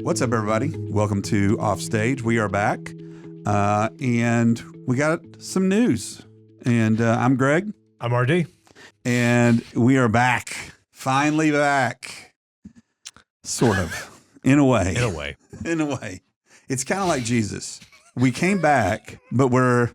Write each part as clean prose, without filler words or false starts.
What's up, everybody? Welcome to Offstage. We are back, and we got some news. And I'm Greg. I'm RD. And we are back. Finally back. Sort of. In a way. In a way. In a way. It's kind of like Jesus. We came back, but we're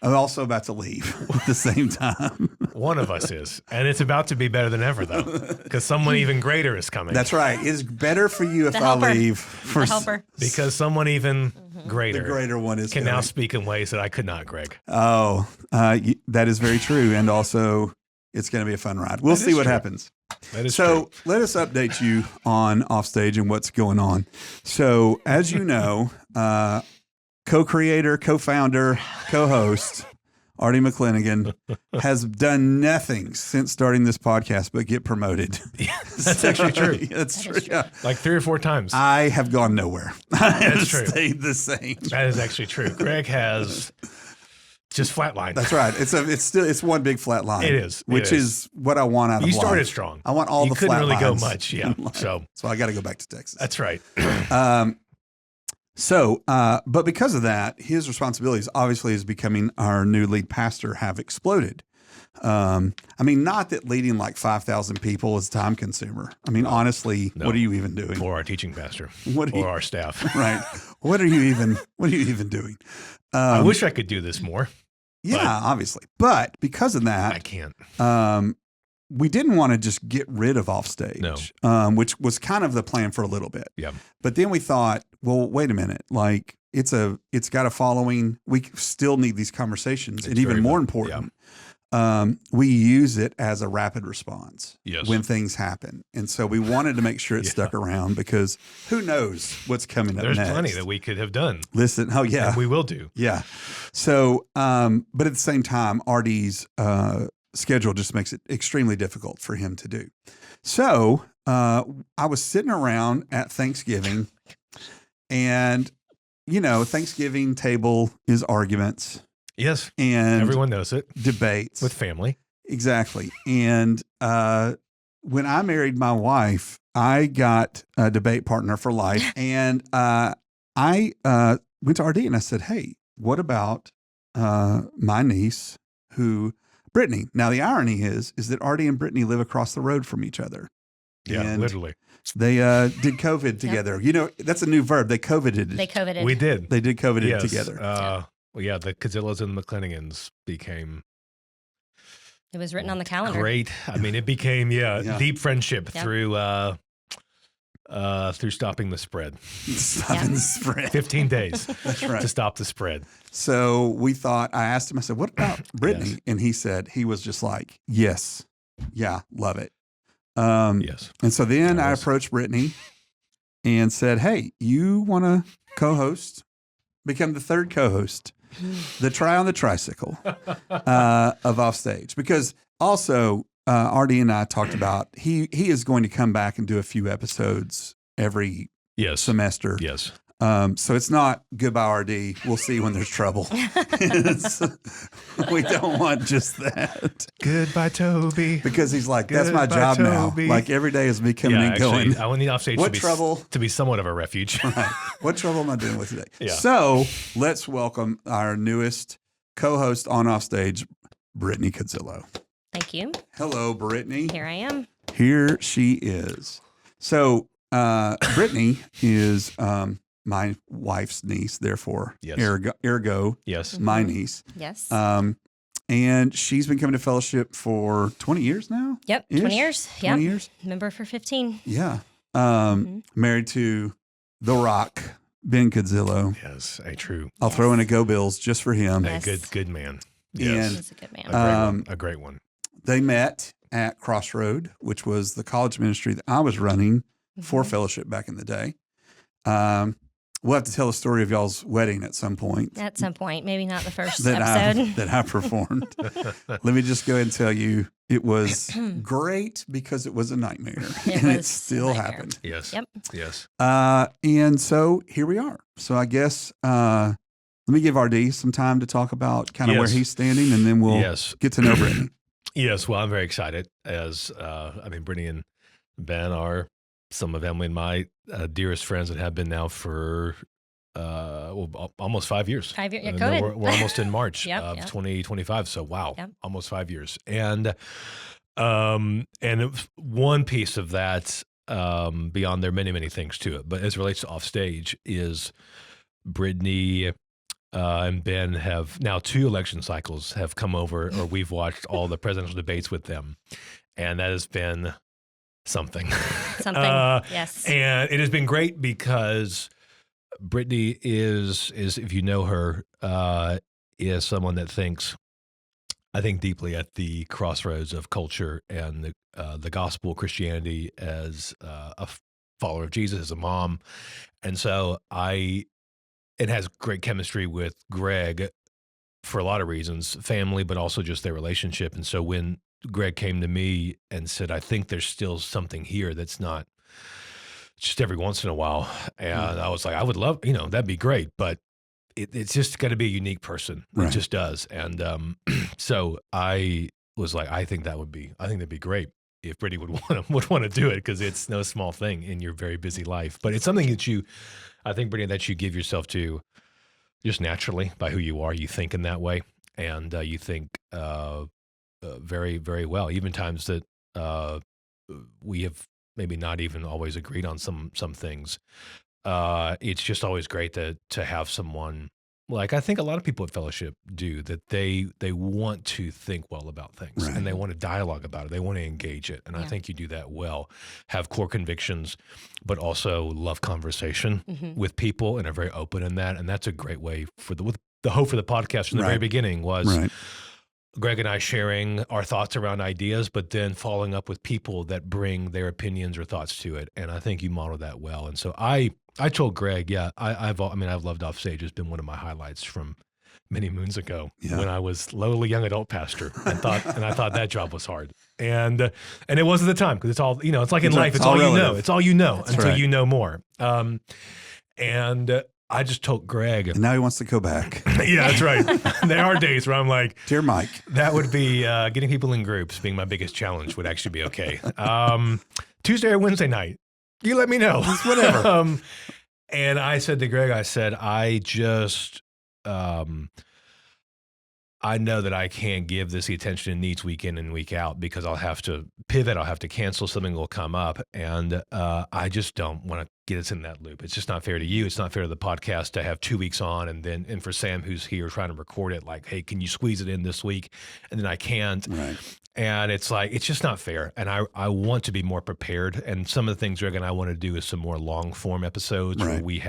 also about to leave at the same time. One of us is. And it's about to be better than ever, though, because someone even greater is coming. That's right. It's better for you if I leave. For the helper. Because someone even greater, the greater one is can now speak in ways that I could not, Greg. Oh, that is very true. And also, it's going to be a fun ride. We'll see what happens. That is so true. let us update you on Offstage and what's going on. So as you know, co-creator, co-founder, co-host, Artie McClinigan has done nothing since starting this podcast but get promoted. Yeah, that's actually true. That's true. Yeah. Like 3 or 4 times. I have gone nowhere. I have true. stayed the same. That is actually true. Greg has just flatlined. That's right. It's one big flat line. It is. Which is what I want out of life. You started strong. I want all the flat lines. You couldn't really go much. Yeah. So I got to go back to Texas. That's right. But because of that, his responsibilities, obviously, as becoming our new lead pastor, have exploded. I mean, not that leading like 5,000 people is time consumer. I mean, honestly, what are you even doing? Or our teaching pastor, our staff. Right. What are you even doing? I wish I could do this more. Yeah, obviously. But because of that, I can't. We didn't want to just get rid of Offstage, which was kind of the plan for a little bit. Yeah. But then we thought, well, wait a minute, like it's got a following. We still need these conversations, and even more important, we use it as a rapid response when things happen. And so we wanted to make sure it stuck around because who knows what's coming up next. There's plenty that we could have done. Listen, and we will do. Yeah. So, but at the same time, RD's schedule just makes it extremely difficult for him to do. So I was sitting around at Thanksgiving, and Thanksgiving table is arguments. Yes, and everyone knows it. Debates with family, exactly. And when I married my wife, I got a debate partner for life, and I went to RD and I said, "Hey, what about my niece Brittany?" Now, the irony is that Artie and Brittany live across the road from each other. Yeah, and literally. They did COVID together. That's a new verb. They COVIDed. They COVIDed. We did. They did COVIDed together. The Cudzilos and the McClinigans became... It was written on the calendar. Great. I mean, it became, deep friendship through stopping the spread. Stopping the spread. 15 days. That's right. To stop the spread. So we thought, I asked him, I said, what about Brittany? And he said, he was just like, yes. Yeah, love it. Yes. And so then I approached Brittany and said, hey, you want to co-host, become the third co-host, the try on the tricycle of Offstage? Because also, RD and I talked about he is going to come back and do a few episodes every semester. Yes. So it's not goodbye RD. We'll see when there's trouble. We don't want just that. Goodbye, Toby. Because he's like, that's my job Toby. Now. Like every day is me coming and going. I need Offstage to be somewhat of a refuge. Right. What trouble am I dealing with today? Yeah. So let's welcome our newest co-host on Offstage, Brittany Cudzilo. Thank you. Hello, Brittany. Here I am. Here she is. So Brittany is my wife's niece, therefore, ergo, my niece. Yes. And she's been coming to fellowship for 20 years now? Yep, 20 years. 20 years? Member for 15. Yeah. Married to The Rock, Ben Cudzilo. Yes, a true. I'll throw in a Go Bills just for him. Yes. A good man. Yes. He's a good man. A great one. They met at Crossroad, which was the college ministry that I was running for fellowship back in the day. We'll have to tell the story of y'all's wedding at some point. At some point, maybe not the first episode. That I performed. Let me just go ahead and tell you, it was great because it was a nightmare. It still happened. Yes. Yep. Yes. And so here we are. So I guess let me give RD some time to talk about kind of where he's standing, and then we'll get to know Brittany. Yes. Well, I'm very excited as, Brittany and Ben are some of Emily and my dearest friends that have been now for almost 5 years. 5 years. Yeah, No, good. we're almost in March Yep, of yep. 2025. So wow, Yep. almost 5 years. And one piece of that, beyond there are many, many things to it, but as it relates to offstage, is Brittany and Ben have now 2 election cycles have come over, or we've watched all the presidential debates with them, and that has been something. Something. Yes. And it has been great because Brittany is if you know her, is someone that thinks, I think, deeply at the crossroads of culture and the gospel, Christianity, as a follower of Jesus, as a mom. And so it has great chemistry with Greg for a lot of reasons, family, but also just their relationship. And so when Greg came to me and said, I think there's still something here that's not just every once in a while. And I was like, I would love, that'd be great, but it's just got to be a unique person. Right. It just does. And so I was like, I think that'd be great if Brittany would want to do it, because it's no small thing in your very busy life. But it's something that I think, Brittany, that you give yourself to just naturally by who you are. You think in that way, and you think very, very well. Even times that we have maybe not even always agreed on some things. It's just always great to have someone, like I think a lot of people at Fellowship do, that they want to think well about things, right, and they want to dialogue about it. They want to engage it. And I think you do that well, have core convictions, but also love conversation with people and are very open in that. And that's a great way with the hope for the podcast from the very beginning was Greg and I sharing our thoughts around ideas, but then following up with people that bring their opinions or thoughts to it. And I think you model that well. And so I told Greg, I've loved Offstage. It's been one of my highlights from many moons ago when I was lowly young adult pastor. I thought that job was hard. And it was at the time, because it's all, it's like in life, it's all you know. It's all you know. That's until you know more. And I just told Greg. And now he wants to go back. Yeah, that's right. There are days where I'm like, dear Mike, that would be getting people in groups being my biggest challenge would actually be okay. Tuesday or Wednesday night, you let me know. It's whatever. And I said to Greg, I just, I know that I can't give this the attention it needs week in and week out, because I'll have to pivot. I'll have to cancel. Something will come up. And I just don't want to get us in that loop. It's just not fair to you. It's not fair to the podcast to have 2 weeks on. And for Sam, who's here trying to record it, like, hey, can you squeeze it in this week? And then I can't. Right. And it's like, it's just not fair. And I want to be more prepared. And some of the things Greg and I want to do is some more long form episodes where we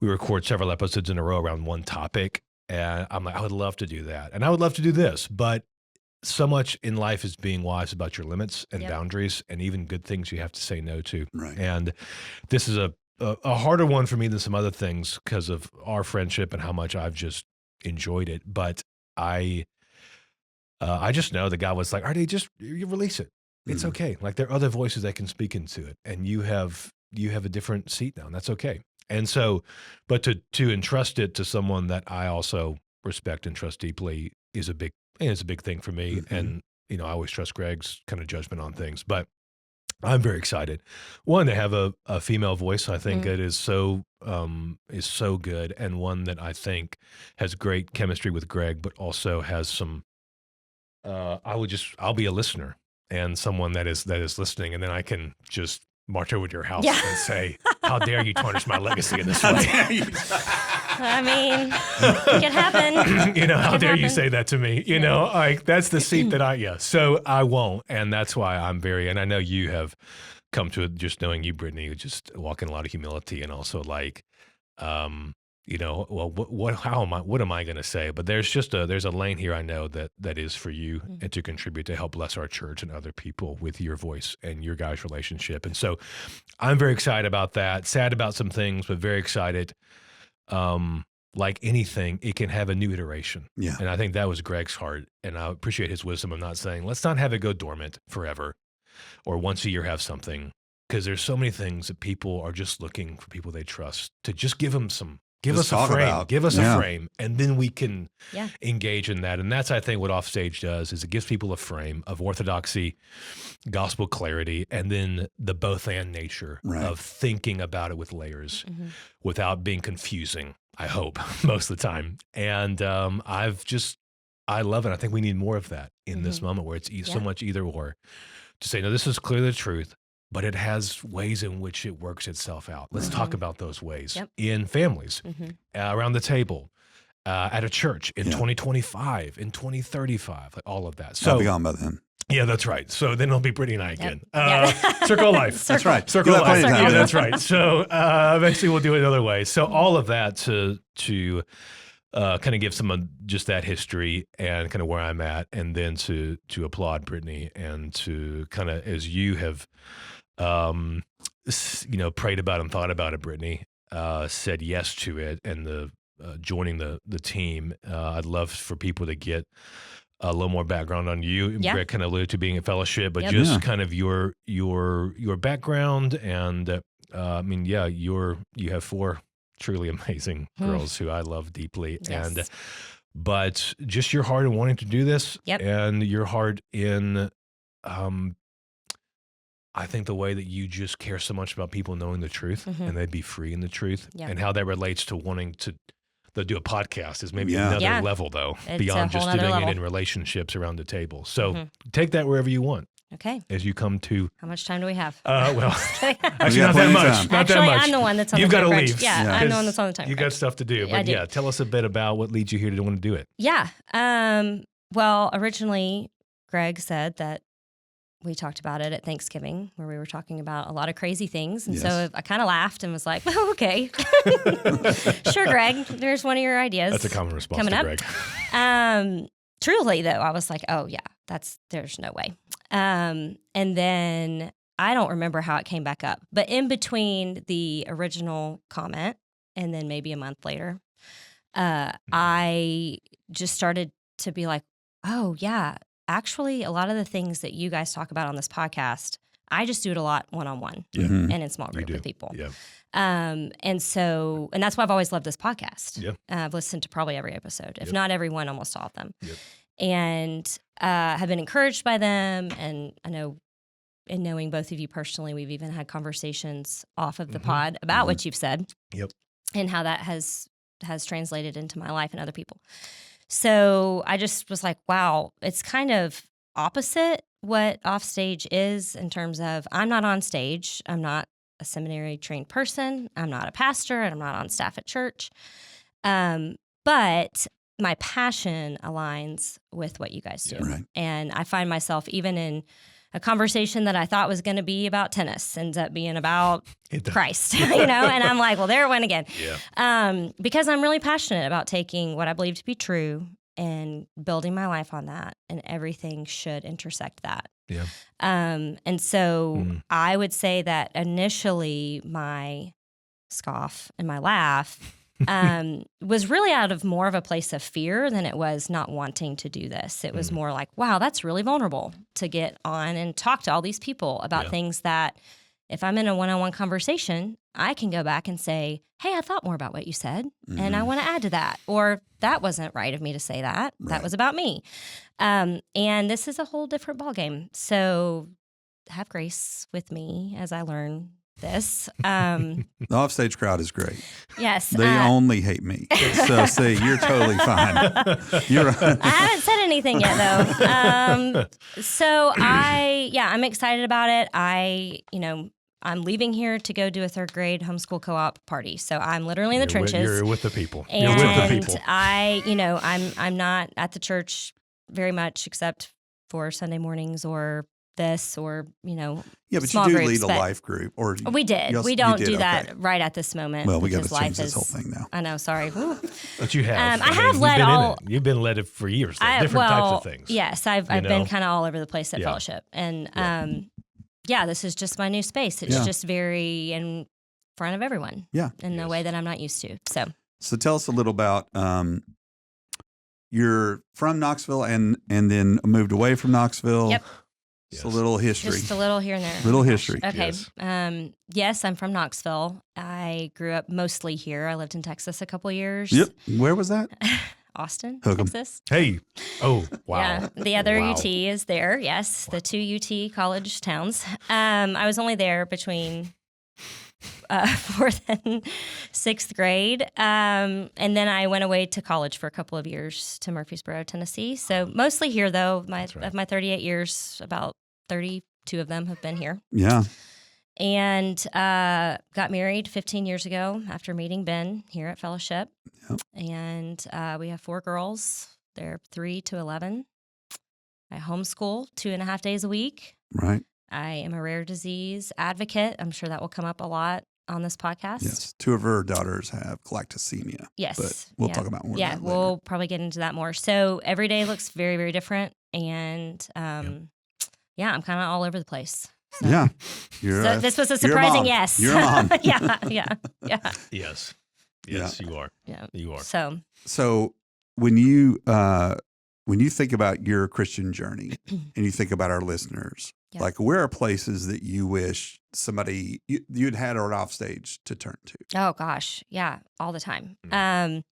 record several episodes in a row around one topic. And I'm like, I would love to do that. And I would love to do this, but so much in life is being wise about your limits and boundaries, and even good things you have to say no to. Right. And this is a harder one for me than some other things because of our friendship and how much I've just enjoyed it. But I just know that God was like, Artie, you release it. It's okay. Like, there are other voices that can speak into it, and you have a different seat now, and that's okay. And so, but to entrust it to someone that I also respect and trust deeply is a big thing for me. And, I always trust Greg's kind of judgment on things, but I'm very excited. One, to have a female voice, I think it is so good. And one that I think has great chemistry with Greg, but also has some, I'll be a listener and someone that is listening. And then I can just march over to your house and say, how dare you tarnish my legacy in this way? I mean, it could happen. How dare you say that to me? Like, that's the seat that so I won't. And that's why and I know you have come to it, just knowing you, Brittany, just walk in a lot of humility, and also like, what am I going to say? But there's a lane here I know that is for you and to contribute to help bless our church and other people with your voice and your guys' relationship. And so I'm very excited about that, sad about some things, but very excited. Like anything, it can have a new iteration. Yeah. And I think that was Greg's heart. And I appreciate his wisdom of not saying, let's not have it go dormant forever, or once a year have something. Because there's so many things that people are just looking for people they trust to just give them some Give just us a talk frame. about. Give us Yeah. a frame, and then we can Yeah. engage in that. And that's, I think, what Offstage does is it gives people a frame of orthodoxy, gospel clarity, and then the both and nature Right. of thinking about it with layers Mm-hmm. without being confusing, I hope, most of the time. And I love it. I think we need more of that in this moment where it's so much either or. To say, no, this is clearly the truth, but it has ways in which it works itself out. Let's talk about those ways in families, around the table, at a church in 2025, in 2035, like all of that. So I'll be gone by then. yeah, that's right. So then it'll be Brittany and I again. Yeah. Circle of life. That's right. Circle You'll of have plenty life. of time. Yeah, that's right. So eventually we'll do it another way. So all of that to kind of give someone just that history and kind of where I'm at, and then to applaud Brittany and to kind of, as you have, prayed about and thought about it, Brittany, said yes to it, and the joining the team. I'd love for people to get a little more background on you. Yeah. Greg kind of alluded to being a fellowship, but Yep. just Yeah. kind of your background, and you have 4 truly amazing girls who I love deeply, Yes. but just your heart in wanting to do this, Yep. and your heart in, I think the way that you just care so much about people knowing the truth and they'd be free in the truth, Yep. and how that relates to wanting to do a podcast is maybe Yeah. another Yeah. level, though, It's a beyond just whole nother doing level. it in relationships around the table. So take that wherever you want Okay. as you come to. How much time do we have? Well, We actually, got not that plenty of much. time. Not Actually, that much. I'm the one that's on You've the time got to crunch. leave. Yeah, Yeah. I'm the one that's on the time You got crunch. stuff to do, I but do. yeah, tell us a bit about what leads you here to want to do it. Yeah. Well, originally, Greg said that we talked about it at Thanksgiving, where we were talking about a lot of crazy things. And so Yes. I kind of laughed and was like, well, okay. Sure, Greg, there's one of your ideas. That's a common response coming to up. Greg. Truly, though, I was like, oh, yeah, there's no way. And then I don't remember how it came back up. But in between the original comment and then maybe a month later, I just started to be like, oh, yeah, actually, a lot of the things that you guys talk about on this podcast, I just do it a lot one-on-one Yeah. Mhm. and in small You group do. with people. Yeah. And that's why I've always loved this podcast. Yeah. I've listened to probably every episode, if Yep. not every one, almost all of them. Yep. And have been encouraged by them. And I know, in knowing both of you personally, we've even had conversations off of the pod about what you've said. Yep. And how that has translated into my life and other people. So I just was like, wow, it's kind of opposite what Offstage is in terms of I'm not on stage. I'm not a seminary trained person. I'm not a pastor, and I'm not on staff at church. But my passion aligns with what you guys do. Right. And I find myself even in a conversation that I thought was going to be about tennis ends up being about It does. Christ, and I'm like, well, there it went again. Yeah. Because I'm really passionate about taking what I believe to be true and building my life on that, and everything should intersect that. Yeah. And so I would say that initially my scoff and my laugh was really out of more of a place of fear than it was not wanting to do this. It was more like, wow, that's really vulnerable to get on and talk to all these people about things that if I'm in a one-on-one conversation, I can go back and say, hey, I thought more about what you said, and I want to add to that. Or that wasn't right of me to say that. That Right. was about me. And this is a whole different ballgame. So have grace with me as I learn this. The offstage crowd is great. Yes. They only hate me. So see, you're totally fine. You're I haven't said anything yet, though. So I'm excited about it. I'm leaving here to go do a 3rd grade homeschool co-op party. So I'm literally in the trenches. You're with the people. And You're with the people. I'm not at the church very much except for Sunday mornings or this or, yeah, but small you do groups, lead a but life group, or we did. you We you don't did, do that okay. right at this moment. Well, we got to because change life this whole is- thing now. I know, sorry. Woo. But you have. I have you've led been in all- it. You've been led it for years. Though, different types of things. Yes, I've you been know? kind of all over the place at Yeah. fellowship, and Yeah. this is just my new space. It's Yeah. just very in front of everyone. Yeah. in a Yes. way that I'm not used to. So So tell us a little about you're from Knoxville and then moved away from Knoxville. Yep. Just a little history. Just a little here and there. Little history. Okay. Yes. Yes, I'm from Knoxville. I grew up mostly here. I lived in Texas a couple years. Yep. Where was that? Austin, Hook 'em. Texas. Hey. Oh, wow. Yeah, the other Wow. UT is there. Yes, the two UT college towns. I was only there between fourth and sixth grade, and then I went away to college for a couple of years to Murfreesboro, Tennessee. So mostly here, though. Of my 38 years, about 32 of them have been here. Yeah. And got married 15 years ago after meeting Ben here at Fellowship. Yep. And we have 4 girls. They're 3 to 11. I homeschool 2.5 days a week. Right. I am a rare disease advocate. I'm sure that will come up a lot on this podcast. Yes. 2 of her daughters have galactosemia. Yes. But we'll talk about more. Yeah, of that later. we'll probably get into that more. So every day looks very, very different. And yeah, I'm kind of all over the place. So. Yeah. So this was a you're a surprising mom. yes. You're a mom. yeah. Yes. Yeah. You are. Yeah. You are. So when you think about your Christian journey and you think about our listeners, Yeah. like where are places that you wish somebody you'd had an off stage to turn to? oh gosh, yeah, all the time. And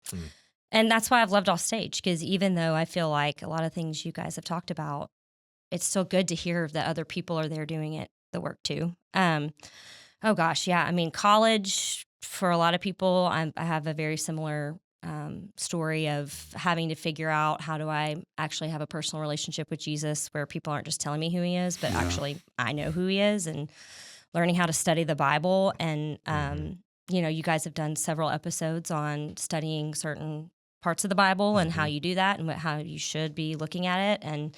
that's why I've loved off stage, because even though I feel like a lot of things you guys have talked about, it's still good to hear that other people are there doing it, the work too. Oh gosh, yeah. I mean, college for a lot of people, I have a very similar story of having to figure out how do I actually have a personal relationship with Jesus where people aren't just telling me who he is, but actually I know who he is, and learning how to study the Bible. And, you guys have done several episodes on studying certain parts of the Bible and how you do that and how you should be looking at it. And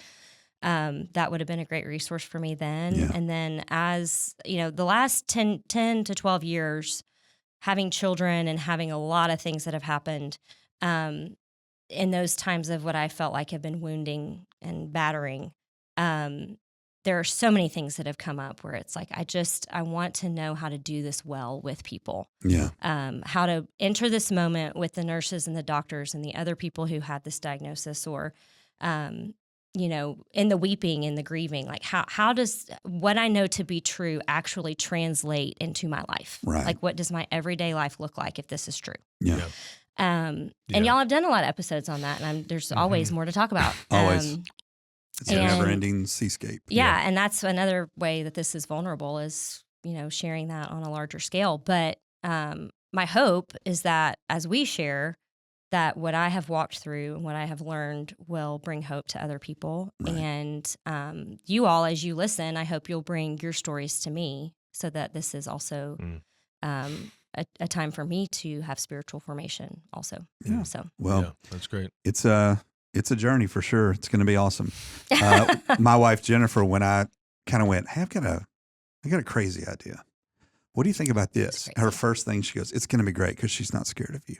that would have been a great resource for me then. Yeah. And then as, the last 10 to 12 years, having children and having a lot of things that have happened in those times of what I felt like have been wounding and battering, there are so many things that have come up where it's like, I want to know how to do this well with people. Yeah. How to enter this moment with the nurses and the doctors and the other people who had this diagnosis, or, in the weeping and the grieving, like how does what I know to be true actually translate into my life? Right. Like, what does my everyday life look like if this is true? Yeah. And y'all have done a lot of episodes on that, and there's always more to talk about. Always. It's a and- never-ending seascape. Yeah, and that's another way that this is vulnerable, is, sharing that on a larger scale. But my hope is that as we share, that what I have walked through and what I have learned will bring hope to other people. Right. And you all, as you listen, I hope you'll bring your stories to me, so that this is also a time for me to have spiritual formation also. Yeah. So, Well, that's great. it's a journey for sure. It's going to be awesome. My wife, Jennifer, when I kind of went, hey, I got a crazy idea. What do you think about this? Her first thing, she goes, it's going to be great because she's not scared of you.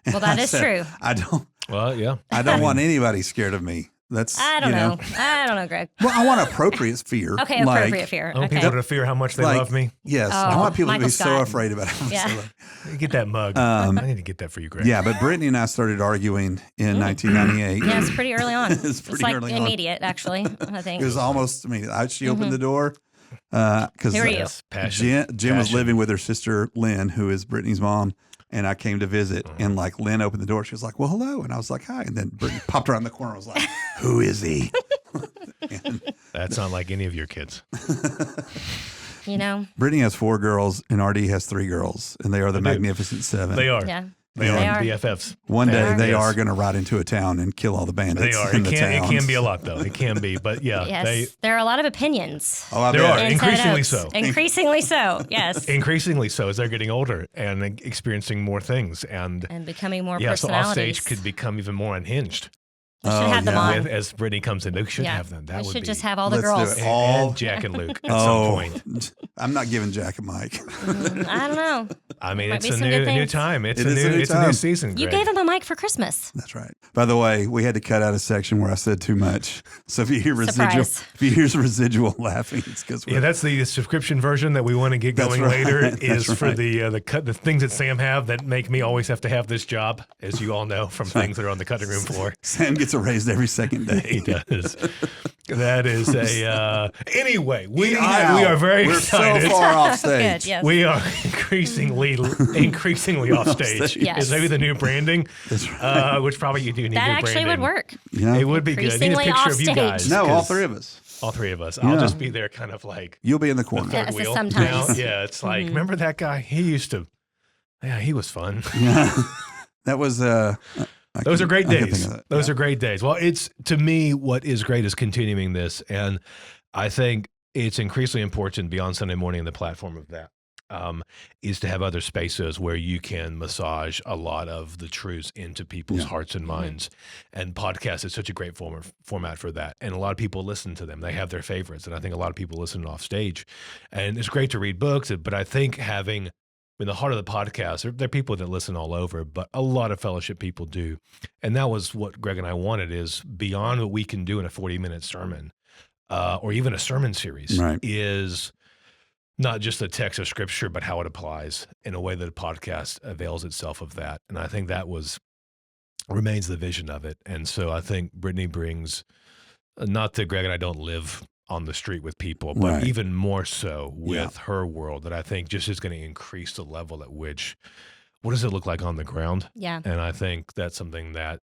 And well, that I is said, true. Well, yeah. I don't want anybody scared of me. That's I don't know. I don't know, Greg. Well, I want appropriate fear. Okay, appropriate fear. I want Okay. people to fear how much they love me. Yes, Oh, I want people to Michael be so Scott. afraid about it. Yeah. Get that mug. I need to get that for you, Greg. Yeah, but Brittany and I started arguing in 1998. Yeah, it's pretty early on. It's pretty like early on. immediate, actually, I think. It was almost, she opened the door because Who are you? Yes, passion. Jim was Passion. living with her sister, Lynn, who is Brittany's mom. And I came to visit, and Lynn opened the door. She was like, well, hello. And I was like, hi. And then Brittany popped around the corner and was like, who is he? That's not like any of your kids. Brittany has 4 girls, and RD has 3 girls, and they are the They do. Magnificent 7. They are. Yeah. They They are are. BFFs. One day are. they Yes. are going to ride into a town and kill all the bandits. They are. in It the can towns. be a lot, though. It can be. But yeah, Yes. There are a lot of opinions. Oh, I There bet. are. in increasingly Seven Oaks. so. Increasingly so, yes. Increasingly so as they're getting older and experiencing more things. And And becoming more so personalities. offstage could become even more unhinged. We should have them yeah. on. As Brittany comes in, we should Yeah. have them. That We would should be. just have all the Let's do girls. it. and Jack and Luke at some point. I'm not giving Jack a mic. I don't know. I mean, Might it's be a some good new things. time. It's It a is a new new it's a new time. season. You Greg. gave him a mic for Christmas. That's right. By the way, we had to cut out a section where I said too much. So if you hear residual laughing, it's because Yeah, that's the subscription version that we want to get That's going right. later. That's Is for right. the things that Sam have that make me always have to have this job, as you all know from things that are on the cutting room floor. Sam gets gets a raise every second day. He does. That is a anyway. We are very excited. We're so far off stage. Good, yes. We are increasingly off stage. Yes. Is maybe the new branding, That's right. Which probably you do need. That new actually branding. would work. Yeah. It would be good. I need a Increasingly picture of you off guys. stage. No, all 'cause- three of us. All three of us. I'll Yeah. just be there, kind of like You'll be in the the corner. third Yes, wheel. sometimes. Yeah, it's like remember that guy? He used to. Yeah, he was fun. Yeah. That was. Those are great I can days. think of that. Those Yeah. are great days. Well, it's to me what is great is continuing this, and I think it's increasingly important beyond Sunday morning and the platform of that is to have other spaces where you can massage a lot of the truths into people's hearts and minds. And podcast is such a great format for that. And a lot of people listen to them. They have their favorites, and I think a lot of people listen off stage. And it's great to read books, but I think having in the heart of the podcast, there are people that listen all over, but a lot of fellowship people do. And that was what Greg and I wanted is beyond what we can do in a 40-minute sermon or even a sermon series is not just the text of scripture, but how it applies in a way that a podcast avails itself of that. And I think that remains the vision of it. And so I think Brittany brings, not that Greg and I don't live on the street with people, but even more so with her world that I think just is going to increase the level at which, what does it look like on the ground? Yeah. And I think that's something that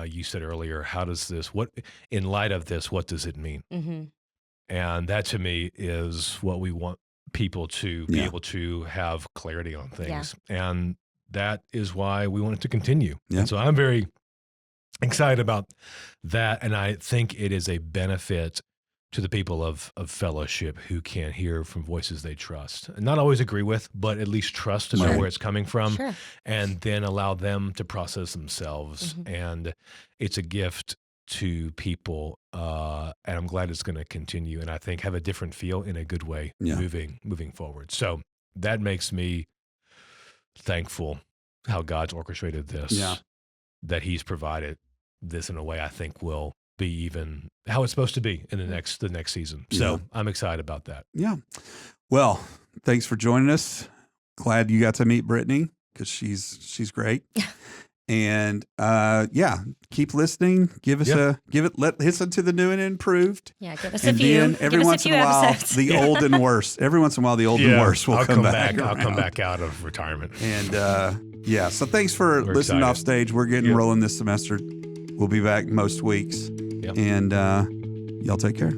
you said earlier, how does this, in light of this, what does it mean? Mm-hmm. And that to me is what we want people to be able to have clarity on things. And that is why we want it to continue. Yeah. And so I'm very excited about that. And I think it is a benefit to the people of fellowship who can hear from voices they trust and not always agree with, but at least trust to know where it's coming from and then allow them to process themselves. And it's a gift to people. And I'm glad it's going to continue. And I think have a different feel in a good way moving forward. So that makes me thankful how God's orchestrated this, that he's provided this in a way I think will be even how it's supposed to be in the next season. So I'm excited about that. Yeah. Well, thanks for joining us. Glad you got to meet Brittany because she's great. And keep listening. Listen to the new and improved. Yeah, give us and a few. then every once in a while, episodes. the old and worse. Every once in a while, the old and worse will come back. I'll come back out of retirement. And so thanks for listening excited. off stage. We're getting rolling this semester. We'll be back most weeks. And y'all take care.